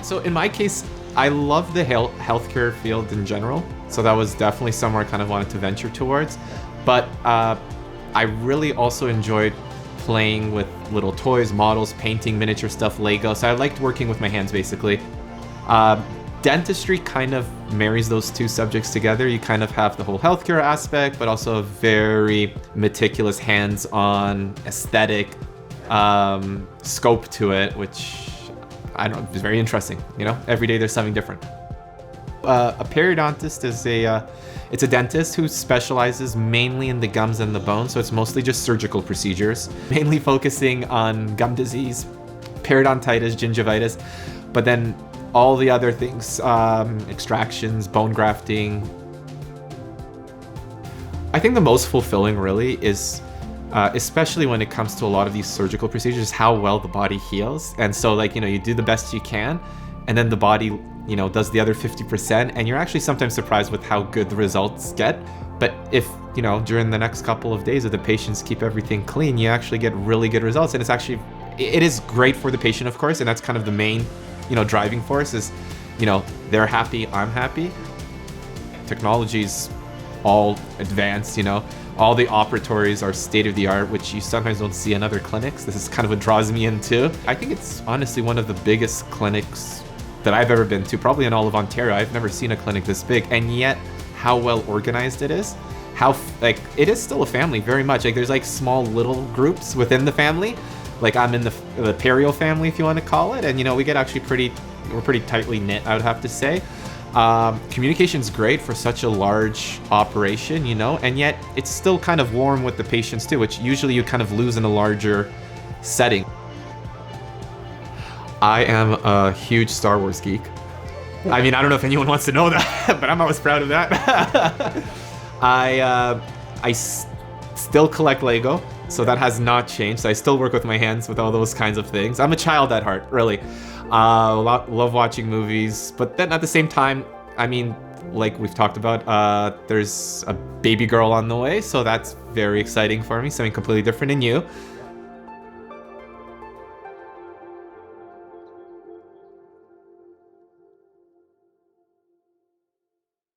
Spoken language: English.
So in my case, I love the healthcare field in general. So that was definitely somewhere I kind of wanted to venture towards. But I really also enjoyed playing with little toys, models, painting, miniature stuff, Lego. So I liked working with my hands, basically. Dentistry kind of marries those two subjects together. You kind of have the whole healthcare aspect, but also a very meticulous, hands-on, aesthetic scope to it, which, I don't know, is very interesting. You know, every day there's something different. A periodontist is it's a dentist who specializes mainly in the gums and the bones, so it's mostly just surgical procedures, mainly focusing on gum disease, periodontitis, gingivitis, but then all the other things, extractions, bone grafting. I think the most fulfilling really is, especially when it comes to a lot of these surgical procedures, how well the body heals. And so, like, you know, you do the best you can, and then the body, you know, does the other 50%, and you're actually sometimes surprised with how good the results get. But if, you know, during the next couple of days, if the patients keep everything clean, you actually get really good results. And it is great for the patient, of course, and that's kind of the main, you know, driving force is, you know, they're happy, I'm happy. Technology's all advanced, you know. All the operatories are state of the art, which you sometimes don't see in other clinics. This is kind of what draws me in too. I think it's honestly one of the biggest clinics that I've ever been to, probably in all of Ontario. I've never seen a clinic this big, and yet how well organized it is. How, like, it is still a family very much. Like, there's like small little groups within the family. Like, I'm in the Perio family, if you want to call it, and you know, we get actually we're pretty tightly knit, I would have to say. Communication's great for such a large operation, you know, and yet it's still kind of warm with the patients too, which usually you kind of lose in a larger setting. I am a huge Star Wars geek. I mean, I don't know if anyone wants to know that, but I'm always proud of that. I still collect Lego. So that has not changed. I still work with my hands with all those kinds of things. I'm a child at heart, really. Love watching movies, but then at the same time, I mean, like we've talked about, there's a baby girl on the way, so that's very exciting for me, something completely different. And you?